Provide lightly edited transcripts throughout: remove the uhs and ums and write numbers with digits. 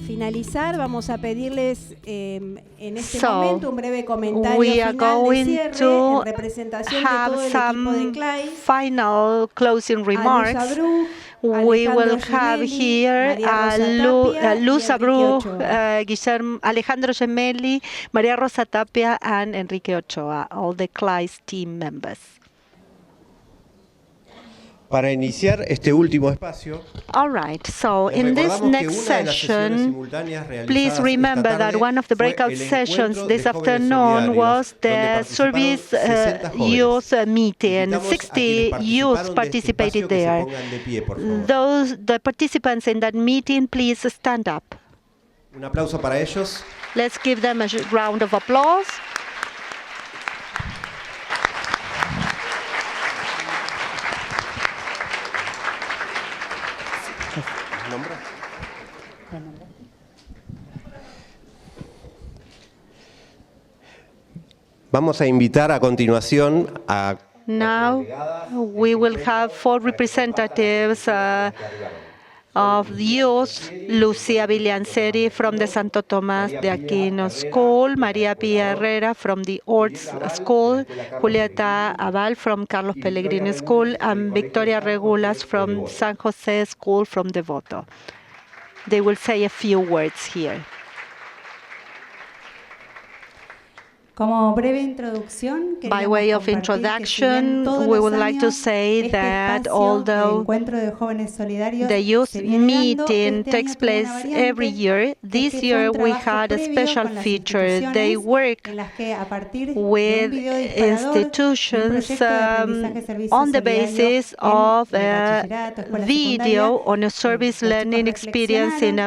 Finalizar, vamos a pedirles en este momento un breve comentario final de cierre en representación de todo el equipo de CLAI. Final closing remarks. Avruj, we will have Gimelli, here Luz Avruj, Alejandro Gimelli, María Rosa Tapia, and Enrique Ochoa, all the CLAI's team members. Para iniciar este último espacio, all right, so in this next session, please remember that one of the breakout sessions this afternoon was the service youth meeting. 60 youth participated there. The participants in that meeting, please stand up. Un aplauso para ellos. Let's give them a round of applause. Vamos a invitar a continuación a... Now we will have 4 representatives of youth: Lucia Villanceri from the Santo Tomás de Aquino School, María Pia Herrera from the Orts School, Julieta Aval from Carlos Pellegrini School, and Victoria Regulas from San Jose School from Devoto. They will say a few words here. By way of introduction, we would like to say that although the youth meeting takes place every year, this year we had a special feature. They work with institutions on the basis of a video on a service learning experience in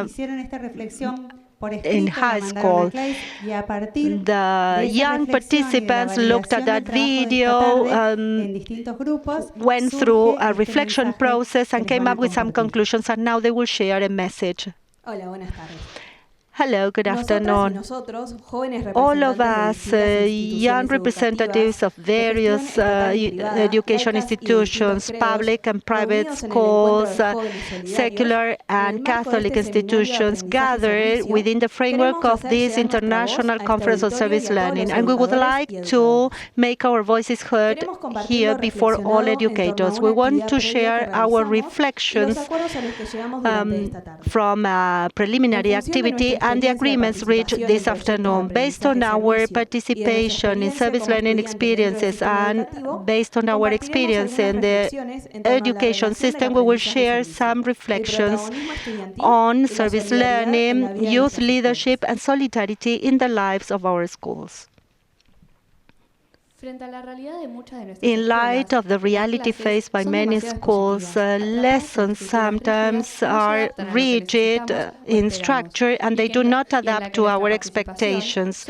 high school. The young participants looked at that video, went through a reflection process and came up with some conclusions, and now they will share a message. Hello, good afternoon. All of us, young representatives of various education institutions, public and private schools, secular and Catholic institutions, gathered within the framework of this International Conference on Service Learning. And we would like to make our voices heard here before all educators. We want to share our reflections from a preliminary activity and the agreements reached this afternoon. Based on our participation in service learning experiences and based on our experience in the education system, we will share some reflections on service learning, youth leadership, and solidarity in the lives of our schools. In light of the reality faced by many schools, lessons sometimes are rigid in structure and they do not adapt to our expectations.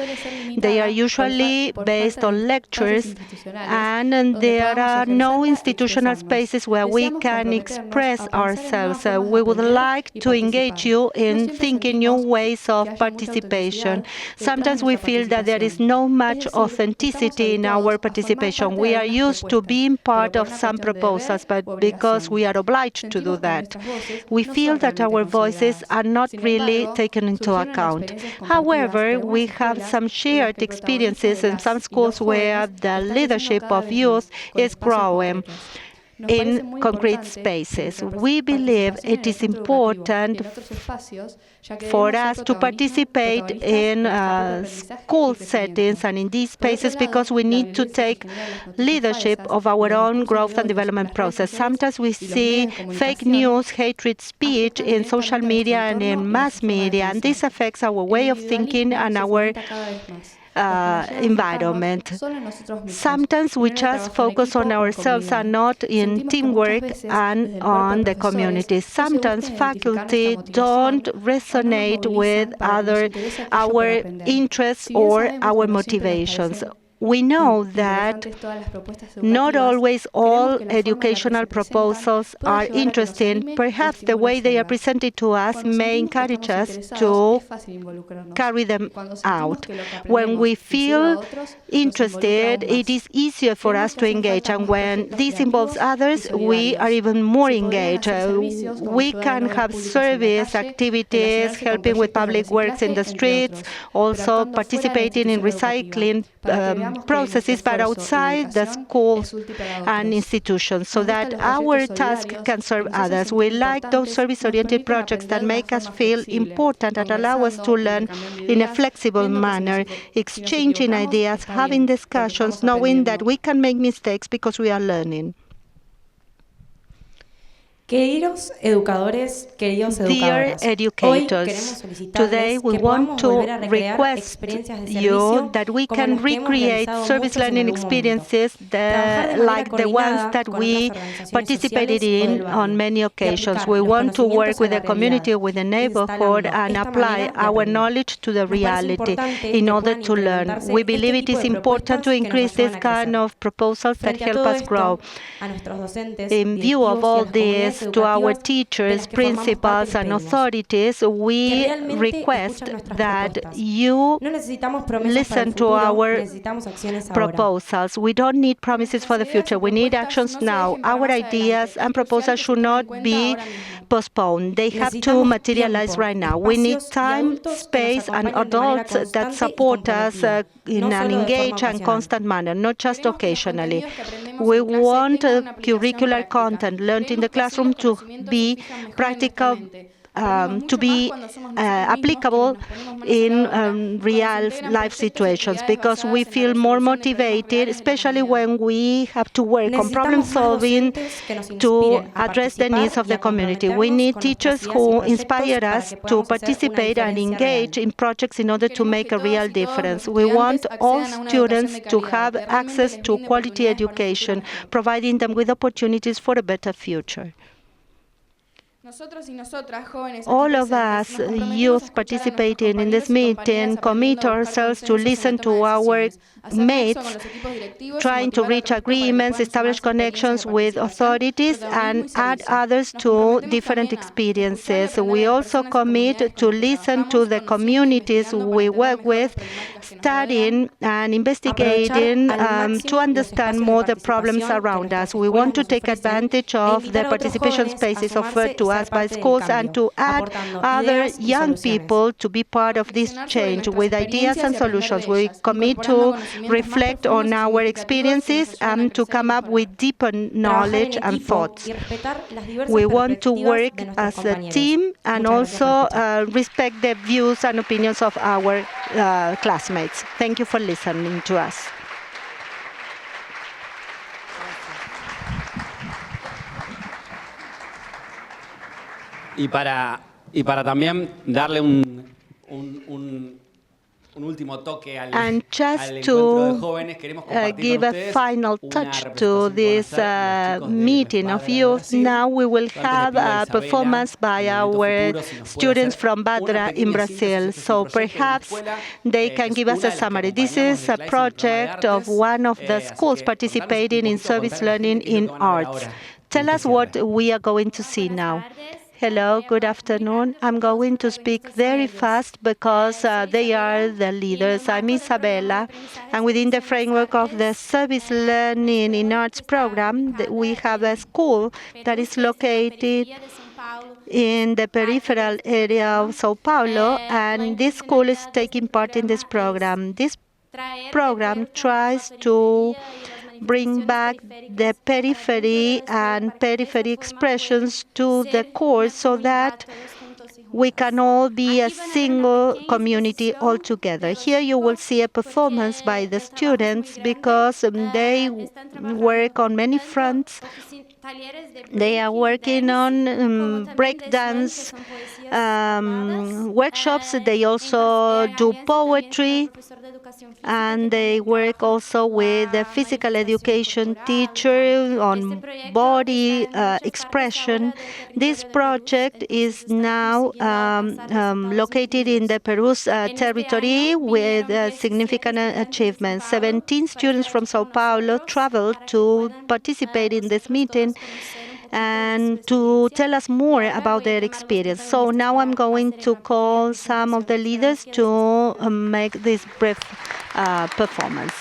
They are usually based on lectures and there are no institutional spaces where we can express ourselves. We would like to engage you in thinking new ways of participation. Sometimes we feel that there is not much authenticity in our participation. We are used to being part of some proposals, but because we are obliged to do that, we feel that our voices are not really taken into account. However, we have some shared experiences in some schools where the leadership of youth is growing in concrete spaces. We believe it is important for us to participate in school settings and in these spaces because we need to take leadership of our own growth and development process. Sometimes we see fake news, hatred speech in social media and in mass media, and this affects our way of thinking and our environment. Sometimes we just focus on ourselves and not in teamwork and on the community. Sometimes faculty don't resonate with our interests or our motivations. we know that not always all educational proposals are interesting. Perhaps the way they are presented to us may encourage us to carry them out. When we feel interested, it is easier for us to engage, and when this involves others, we are even more engaged. We can have service activities, helping with public works in the streets, also participating in recycling processes, but outside the schools and institutions, so that our task can serve others. We like those service-oriented projects that make us feel important and allow us to learn in a flexible manner, exchanging ideas, having discussions, knowing that we can make mistakes because we are learning. Queridos educadores, queridos Dear educators, today we want to request you that we can recreate service learning experiences like the ones that we participated in on many occasions. We want to work with the community, with the neighborhood, and apply our knowledge to the reality in order to learn. We believe it is important to increase this kind of proposals that help us grow. In view of all this, to our teachers, principals, and authorities, we request that you listen to our proposals. We don't need promises for the future. We need actions now. Our ideas and proposals should not be postponed. They have to materialize right now. We need time, space, and adults that support us in an engaged and constant manner, not just occasionally. We want curricular content learned in the classroom to be practical, to be applicable in real life situations, because we feel more motivated, especially when we have to work on problem solving to address the needs of the community. We need teachers who inspire us to participate and engage in projects in order to make a real difference. We want all students to have access to quality education, providing them with opportunities for a better future. All of us, youth participating in this meeting, commit ourselves to listen to our mates, trying to reach agreements, establish connections with authorities, and add others to different experiences. We also commit to listen to the communities we work with, studying and investigating to understand more the problems around us. We want to take advantage of the participation spaces offered to us by schools and to add other young people to be part of this change with ideas and solutions. We commit to reflect on our experiences and to come up with deeper knowledge and thoughts. We want to work as a team and also respect the views and opinions of our classmates. Thank you for listening to us. Y para también darle un último toque al encuentro de jóvenes, queremos compartir give a final touch to this meeting of youth. Now we will have a performance by our students from Badra in Brazil. So perhaps they can give us a summary. This is a project of one of the schools participating in service learning in arts. Tell us what we are going to see now. Hello, good afternoon. I'm going to speak very fast because they are the leaders. I'm Isabella, and within the framework of the Service Learning in Arts program, we have a school that is located in the peripheral area of São Paulo, and this school is taking part in this program. This program tries to bring back the periphery and periphery expressions to the core so that we can all be a single community all together. Here you will see a performance by the students because they work on many fronts. They are working on breakdance workshops. They also do poetry. and they work also with the physical education teacher on body expression. This project is now located in the Peru's territory with significant achievements. 17 students from Sao Paulo traveled to participate in this meeting and to tell us more about their experience. So now I'm going to call some of the leaders to make this brief performance.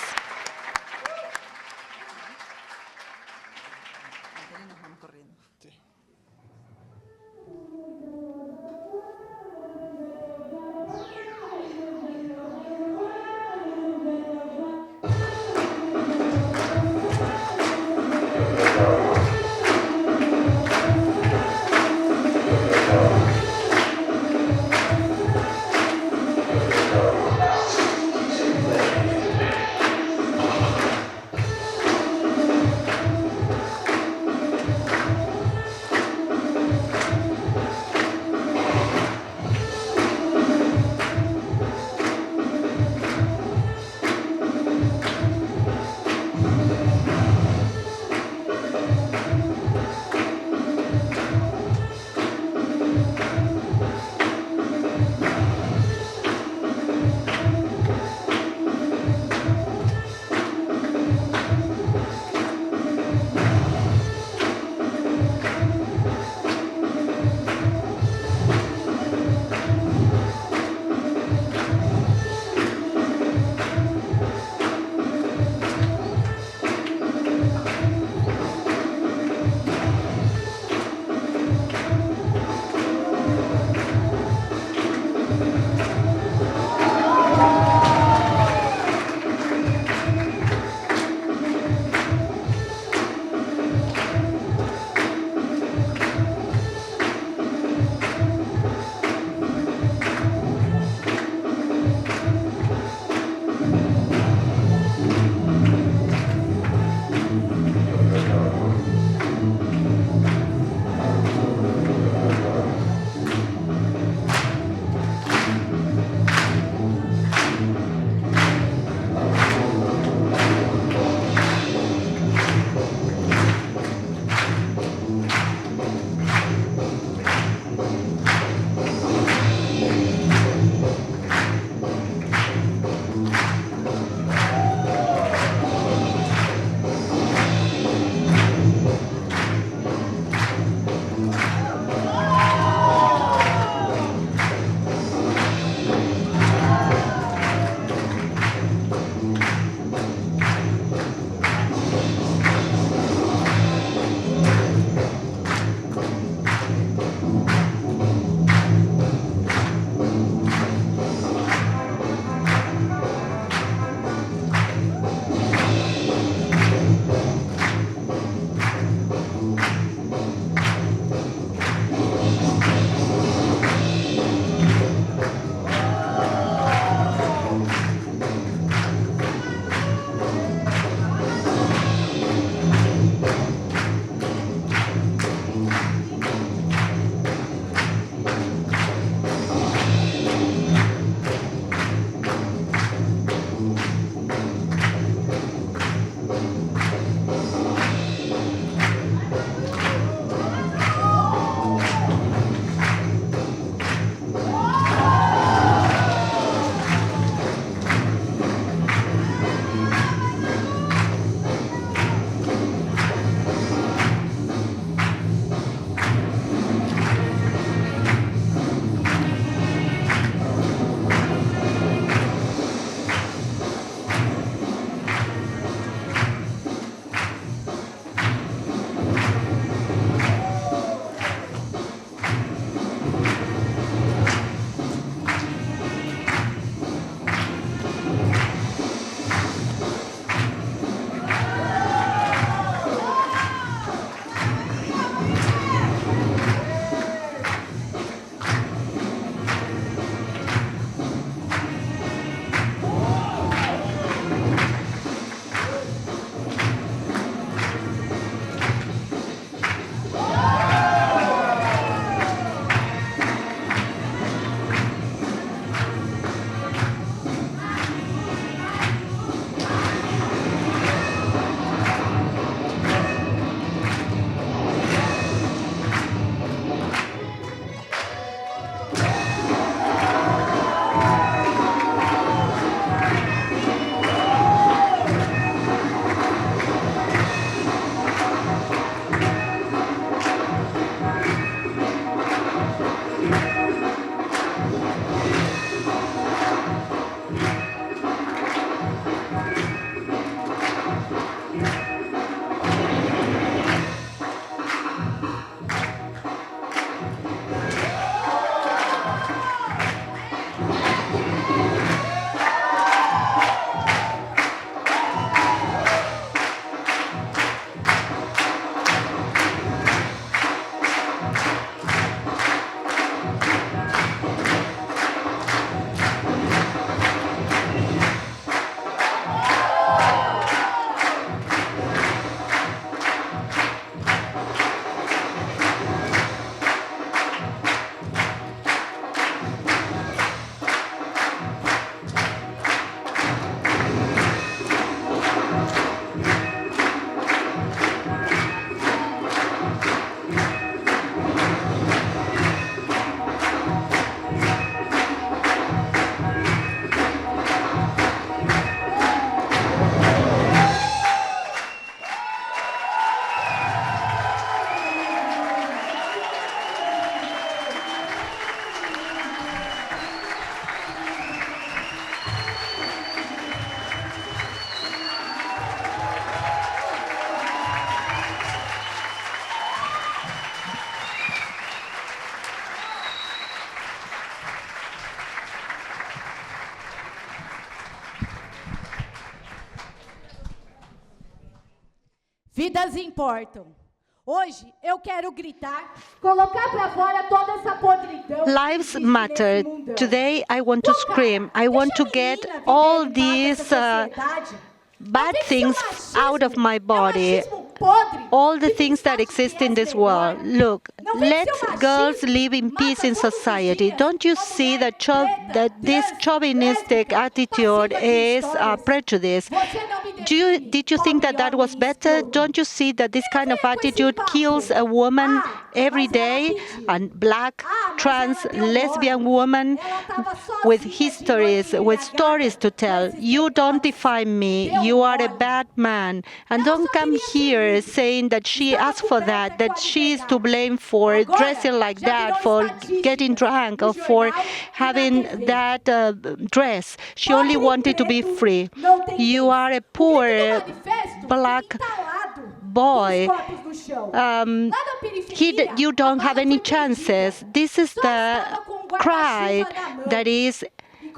Vidas importam. Hoje eu quero gritar, colocar para fora toda essa podridão. Lives matter. Today I want to scream. I want to get all these bad things out of my body. All the things that exist in this world. Look, let girls live in peace in society. Don't you see that this chauvinistic attitude is prejudice? Did you think that was better? Don't you see that this kind of attitude kills a woman every day? A black, trans, lesbian woman with histories, with stories to tell. You don't define me. You are a bad man. And don't come here saying that she asked for that she is to blame for dressing like that, for getting drunk, or for having that dress. She only wanted to be free. You are a poor black boy. You don't have any chances. This is the cry that is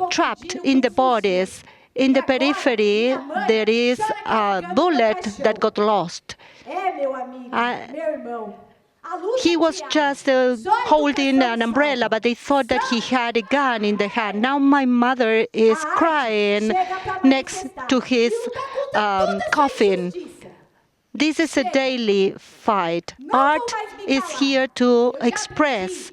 trapped in the bodies. In the periphery, there is a bullet that got lost. He was just holding an umbrella, but they thought that he had a gun in the hand. Now my mother is crying next to his coffin. This is a daily fight. Art is here to express,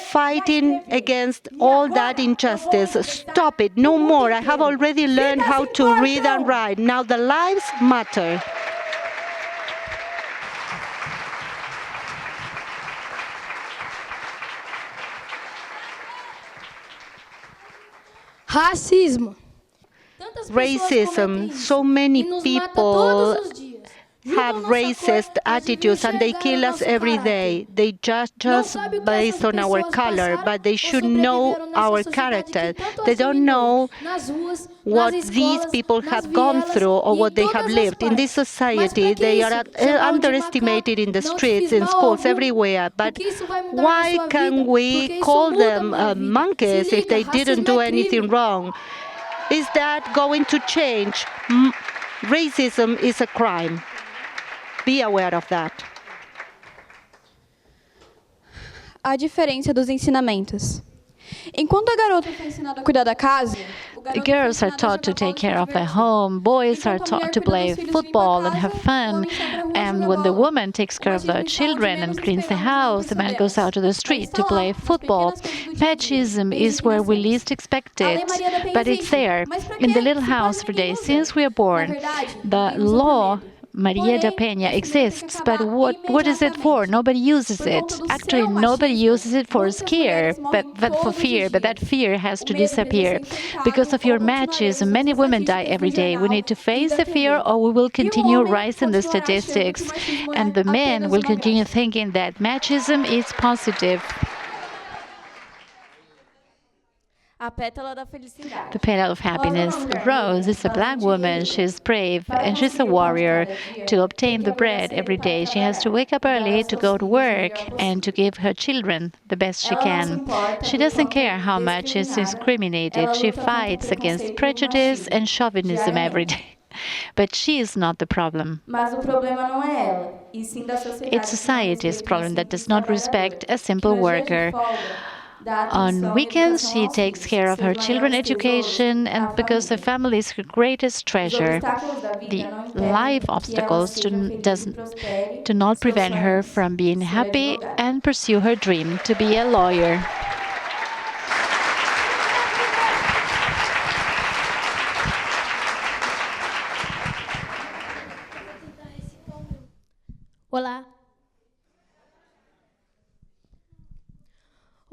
fighting against all that injustice. Stop it, no more. I have already learned how to read and write. Now the lives matter. Racism. So many people have racist attitudes and they kill us every day. They judge us based on our color, but they should know our character. They don't know what these people have gone through or what they have lived. In this society, they are underestimated in the streets, in schools, everywhere. But why can we call them monkeys if they didn't do anything wrong? Is that going to change? Racism is a crime. Be aware of that. A diferença dos ensinamentos. Enquanto a garota foi ensinada a cuidar da casa, girls are taught to take care of their home, boys are taught to play football and have fun, and when the woman takes care of the children and cleans the house, the man goes out to the street to play football. Machism is where we least expect it, but it's there, in the little house every day since we are born. The law María da Peña exists, but what is it for? Nobody uses it. Actually, nobody uses it for scare, but for fear. But that fear has to disappear. Because of your matches, many women die every day. We need to face the fear, or we will continue rising the statistics. And the men will continue thinking that machism is positive. The petal of happiness. Rose is a black woman. She's brave and she's a warrior. To obtain the bread every day, she has to wake up early to go to work and to give her children the best she can. She doesn't care how much she's discriminated. She fights against prejudice and chauvinism every day. But she is not the problem. It's society's problem that does not respect a simple worker. On weekends, she takes care of her children's education, and because the family is her greatest treasure, the life obstacles do not prevent her from being happy and pursue her dream to be a lawyer. Olá.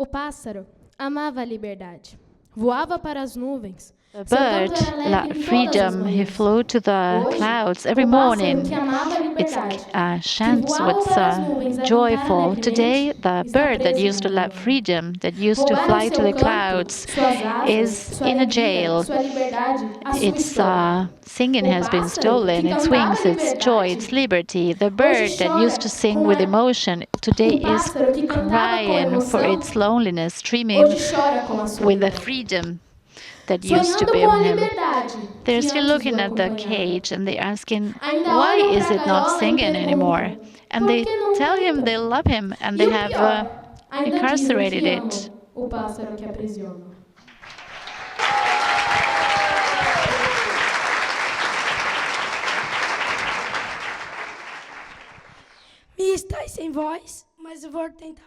O pássaro amava a liberdade. Voava para as nuvens. The bird loved freedom. He flew to the clouds every morning. Its chants was joyful. Today, the bird that used to love freedom, that used to fly to the clouds, is in a jail. Its singing has been stolen, its wings, its joy, its liberty. The bird that used to sing with emotion today is crying for its loneliness, dreaming with the freedom that used to be in him. They're still looking at the cage and they're asking, why is it not singing anymore? And they tell him they love him and they have incarcerated it. Me está sem voz, mas eu vou tentar.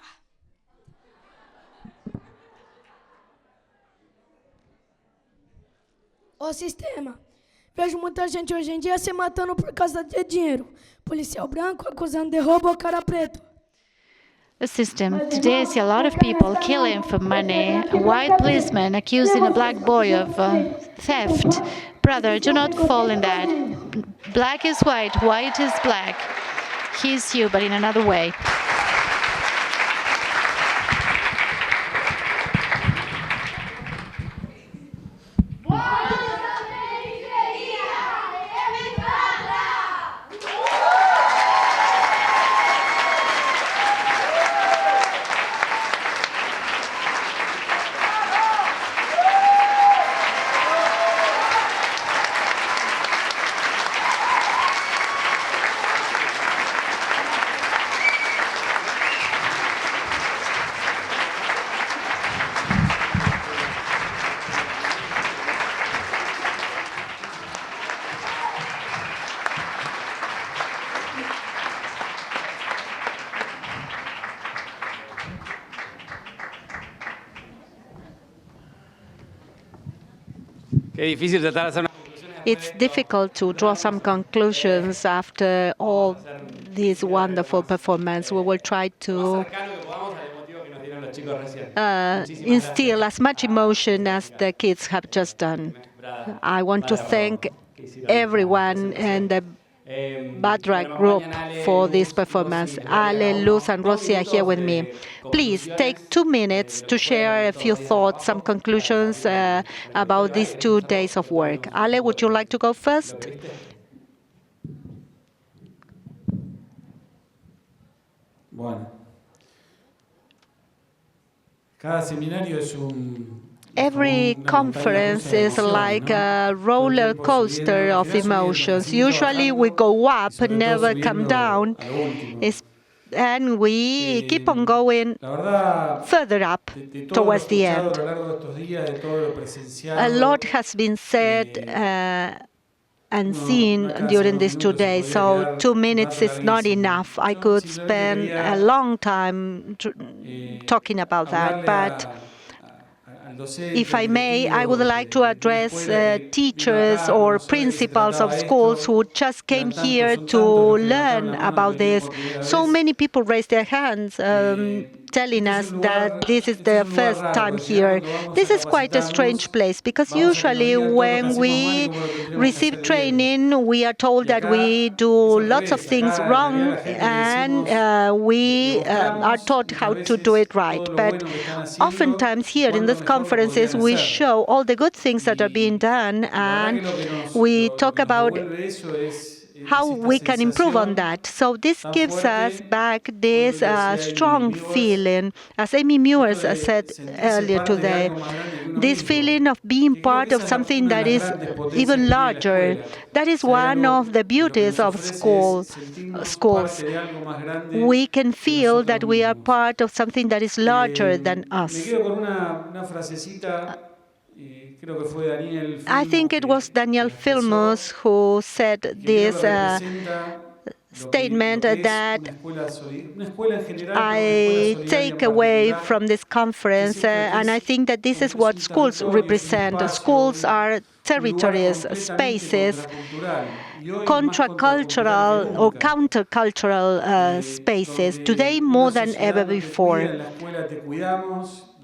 O sistema. Vejo muita gente hoje em dia se matando por causa de dinheiro. Policial branco acusando de roubo ao cara preto. The system. Today I see a lot of people killing for money. A white policeman accusing a black boy of theft. Brother, do not fall in that. Black is white, white is black. He's you, but in another way. It's difficult to draw some conclusions after all this wonderful performance. We will try to instill as much emotion as the kids have just done. I want to thank everyone and the Badra group for this performance. Ale, Luz, and Rosa are here with me. Please take 2 minutes to share a few thoughts, some conclusions about these 2 days of work. Ale, would you like to go first? Bueno. Cada seminario es Every conference is like a roller coaster of emotions. Usually we go up and never come down, and we keep on going further up towards the end. A lot has been said and seen during these 2 days, so 2 minutes is not enough. I could spend a long time talking about that, but if I may, I would like to address teachers or principals of schools who just came here to learn about this. So many people raised their hands telling us that this is their first time here. This is quite a strange place because usually when we receive training, we are told that we do lots of things wrong and we are taught how to do it right. But oftentimes here in these conferences, we show all the good things that are being done and we talk about how we can improve on that. So this gives us back this strong feeling, as Amy Muir said earlier today, this feeling of being part of something that is even larger. That is one of the beauties of schools. We can feel that we are part of something that is larger than us. I think it was Daniel Filmus who said this statement that I take away from this conference, and I think that this is what schools represent. Schools are territories, spaces, contra-cultural or counter-cultural spaces, today more than ever before.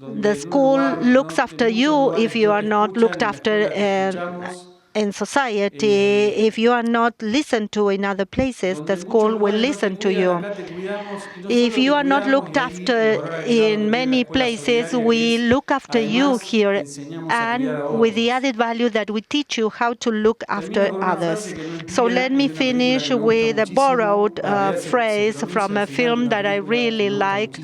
The school looks after you if you are not looked after in society. If you are not listened to in other places, the school will listen to you. If you are not looked after in many places, we look after you here, and with the added value that we teach you how to look after others. So let me finish with a borrowed phrase from a film that I really like.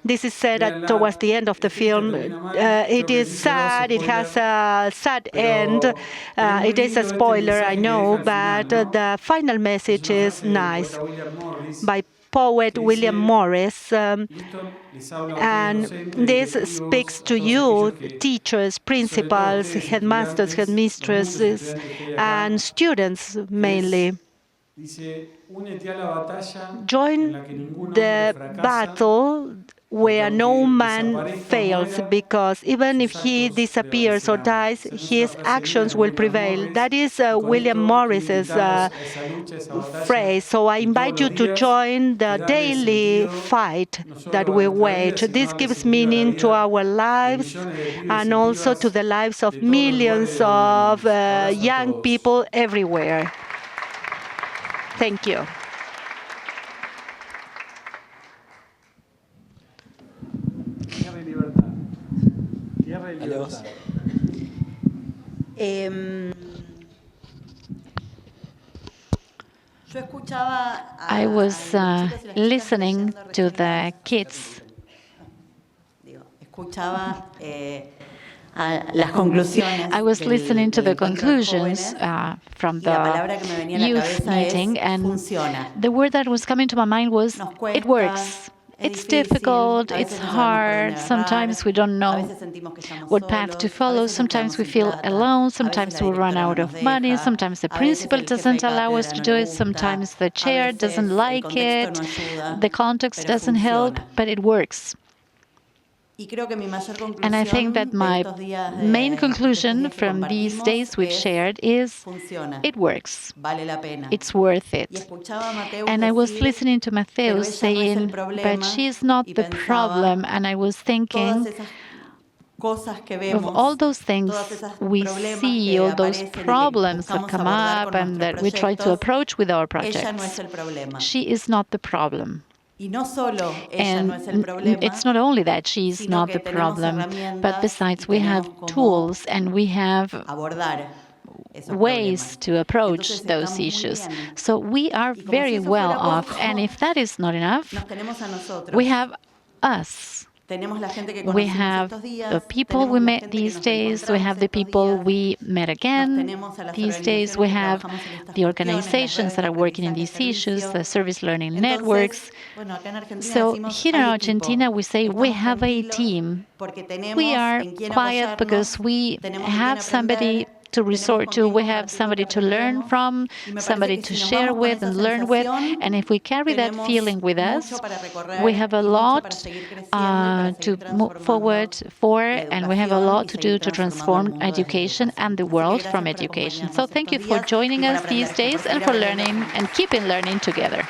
This is said towards the end of the film. It is sad, it has a sad end. It is a spoiler, I know, but the final message is nice. By poet William Morris, and this speaks to you, teachers, principals, headmasters, headmistresses, and students mainly. Join the battle where no man fails, because even if he disappears or dies, his actions will prevail. That is William Morris's phrase. So I invite you to join the daily fight that we wage. This gives meaning to our lives and also to the lives of millions of young people everywhere. Thank you. I was listening to the kids. I was listening to the conclusions from the youth meeting, and the word that was coming to my mind was, it works. It's difficult, it's hard, sometimes we don't know what path to follow, sometimes we feel alone, sometimes we run out of money, sometimes the principal doesn't allow us to do it, sometimes the chair doesn't like it, the context doesn't help, but it works. And I think that my main conclusion from these days we've shared is, it works. It's worth it. And I was listening to Mateus saying, but she's not the problem. And I was thinking of all those things we see, all those problems that come up and that we try to approach with our projects. She is not the problem. And it's not only that she's not the problem, but besides we have tools and we have ways to approach those issues. So we are very well off, and if that is not enough, we have us. We have the people we met these days, we have the people we met again these days, we have the organizations that are working in these issues, the service learning networks. So here in Argentina we say we have a team. We are quiet because we have somebody to resort to, we have somebody to learn from, somebody to share with and learn with, and if we carry that feeling with us, we have a lot to move forward for, and we have a lot to do to transform education and the world from education. So thank you for joining us these days and for learning and keeping learning together.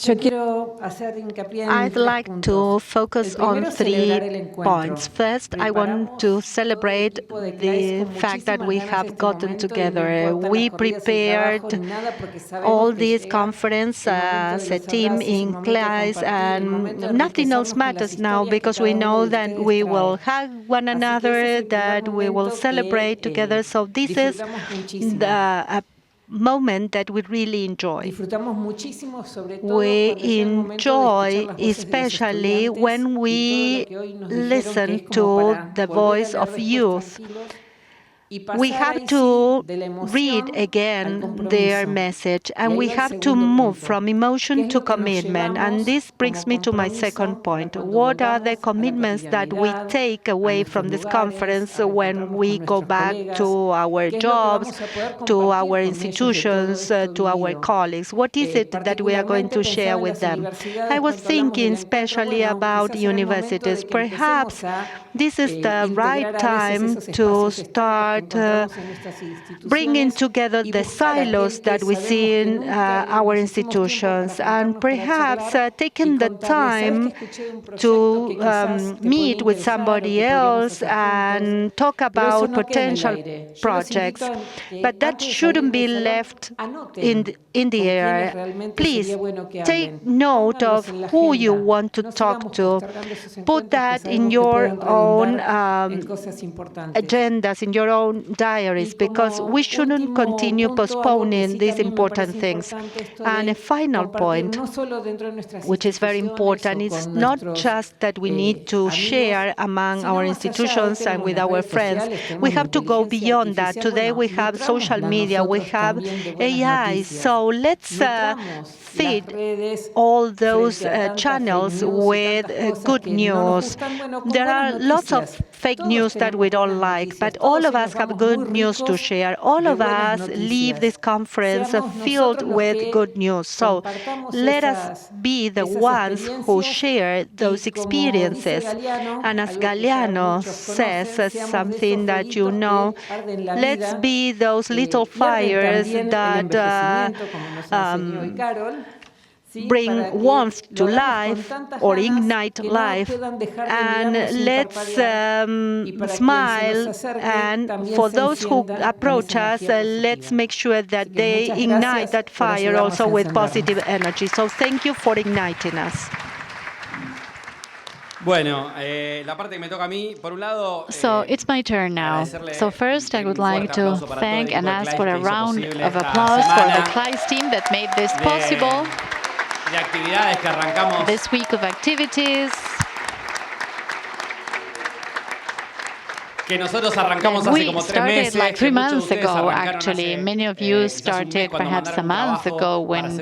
I'd like to focus on 3 points. First, I want to celebrate the fact that we have gotten together. We prepared all this conference as a team in class, and nothing else matters now because we know that we will hug one another, that we will celebrate together. So this is the moment that we really enjoy. We enjoy especially when we listen to the voice of youth. We have to read again their message, and we have to move from emotion to commitment. And this brings me to my second point. What are the commitments that we take away from this conference when we go back to our jobs, to our institutions, to our colleagues? What is it that we are going to share with them? I was thinking especially about universities. Perhaps this is the right time to start bringing together the silos that we see in our institutions, and perhaps taking the time to meet with somebody else and talk about potential projects. But that shouldn't be left in the air. Please take note of who you want to talk to. Put that in your own agendas, in your own own diaries, because we shouldn't continue postponing these important things. And a final point, which is very important, is not just that we need to share among our institutions and with our friends. We have to go beyond that. Today we have social media, we have AI, so let's feed all those channels with good news. There are lots of fake news that we don't like, but all of us have good news to share. All of us leave this conference filled with good news. So let us be the ones who share those experiences. And as Galeano says, something that you know, let's be those little fires that bring warmth to life or ignite life, and let's smile, and for those who approach us, let's make sure that they ignite that fire also with positive energy. So thank you for igniting us. Bueno, la parte que me toca a mí, por un lado. So it's my turn now. So first, I would like to thank and ask for a round of applause for the Kleist team that made this possible. De actividades que arrancamos. This week of activities. Que nosotros arrancamos hace como 3 meses. We started like 3 months ago, actually. Many of you started perhaps a month ago when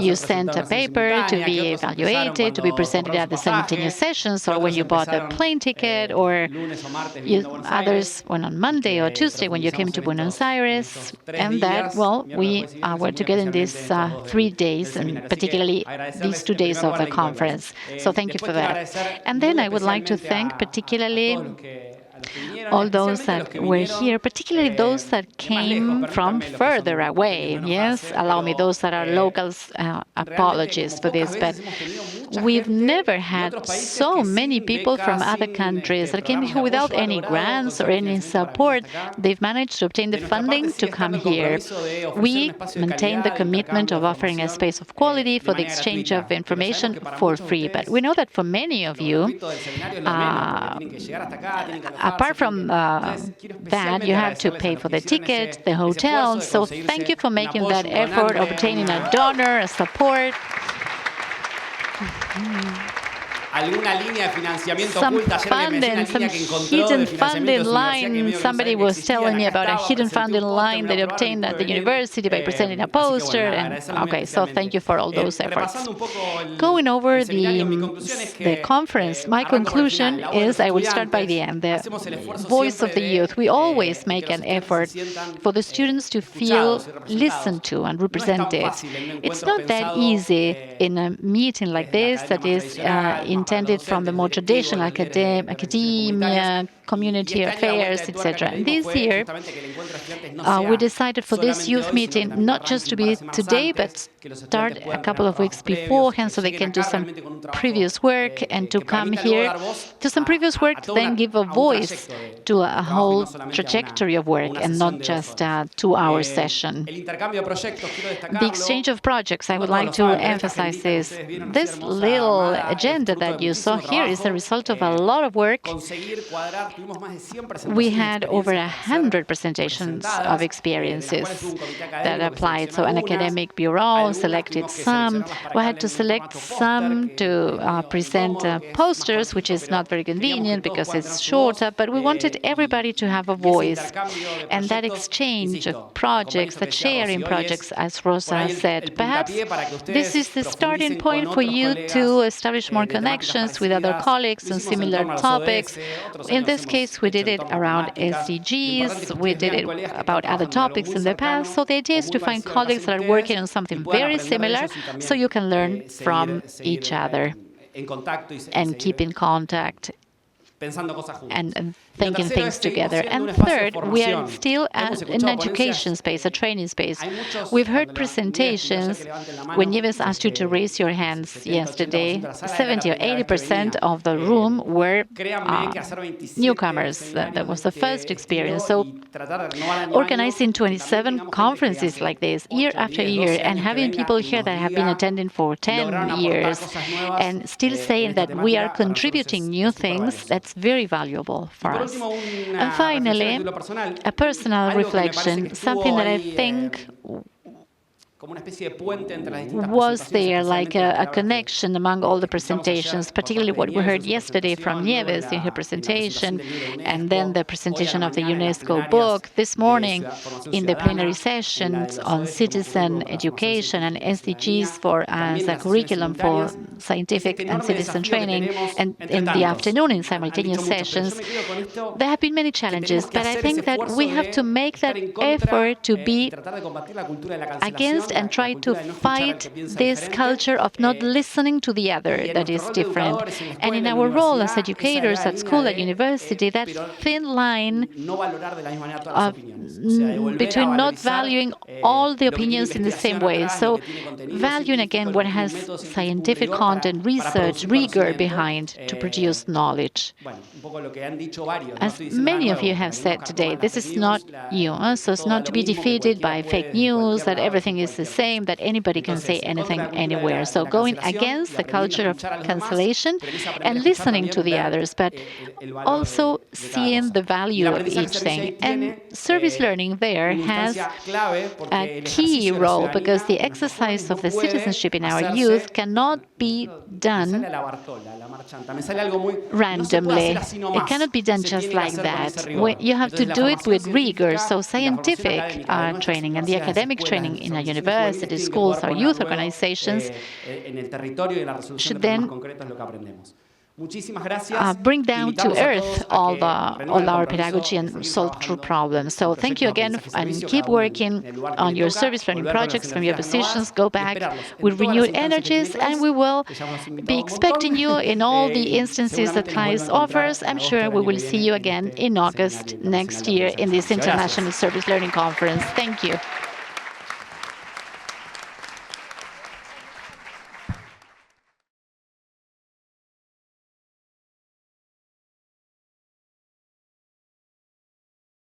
you sent a paper to be evaluated, to be presented at the simultaneous sessions, or when you bought a plane ticket, or others went on Monday or Tuesday when you came to Buenos Aires. And that, well, we were together in these 3 days, and particularly these 2 days of the conference. So thank you for that. And then I would like to thank particularly all those that were here, particularly those that came from further away. Yes, allow me, those that are locals, apologies for this, but we've never had so many people from other countries that came here without any grants or any support. They've managed to obtain the funding to come here. We maintain the commitment of offering a space of quality for the exchange of information for free, but we know that for many of you, apart from that, you have to pay for the ticket, the hotel. So thank you for making that effort, obtaining a donor, a support. Some funding, some hidden funding line. Somebody was telling me about a hidden funding line they obtained at the university by presenting a poster. And okay, so thank you for all those efforts. Going over the conference, my conclusion is I will start by the end. The voice of the youth. We always make an effort for the students to feel listened to and represented. It's not that easy in a meeting like this that is intended from the more traditional academia, community affairs, etc. This year, we decided for this youth meeting not just to be today, but start a couple of weeks beforehand so they can do some previous work and to come here to some previous work to then give a voice to a whole trajectory of work and not just a 2-hour session. The exchange of projects, I would like to emphasize this. This little agenda that you saw here is the result of a lot of work. We had over 100 presentations of experiences that applied. So an academic bureau selected some. We had to select some to present posters, which is not very convenient because it's shorter, but we wanted everybody to have a voice. And that exchange of projects, that sharing projects, as Rosa said, perhaps this is the starting point for you to establish more connections with other colleagues on similar topics. In this case, we did it around SDGs, we did it about other topics in the past. So the idea is to find colleagues that are working on something very similar so you can learn from each other and keep in contact and thinking things together. And third, we are still an education space, a training space. We've heard presentations. When Nieves asked you to raise your hands yesterday, 70 or 80% of the room were newcomers. That was the first experience. So organizing 27 conferences like this year after year and having people here that have been attending for 10 years and still saying that we are contributing new things, that's very valuable for us. years. And finally, a personal reflection, something that I think was there like a connection among all the presentations, particularly what we heard yesterday from Nieves in her presentation, and then the presentation of the UNESCO book this morning in the plenary sessions on citizen education and SDGs for as a curriculum for scientific and citizen training, and in the afternoon in simultaneous sessions. There have been many challenges, but I think that we have to make that effort to be against and try to fight this culture of not listening to the other that is different. And in our role as educators at school, at university, that thin line between not valuing all the opinions in the same way. So valuing again what has scientific content, research, rigor behind to produce knowledge. As many of you have said today, this is not you, so it's not to be defeated by fake news, that everything is the same, that anybody can say anything anywhere. So going against the culture of cancellation and listening to the others, but also seeing the value of each thing. And service learning there has a key role, because the exercise of the citizenship in our youth cannot be done randomly. It cannot be done just like that. You have to do it with rigor. So scientific training and the academic training in a university, schools, or youth organizations should then bring down to earth all our pedagogy and solve true problems. So thank you again, and keep working on your service learning projects from your positions. Go back with renewed energies, and we will be expecting you in all the instances that CLIES offers. I'm sure we will see you again in August next year in this International Service Learning Conference. Thank you.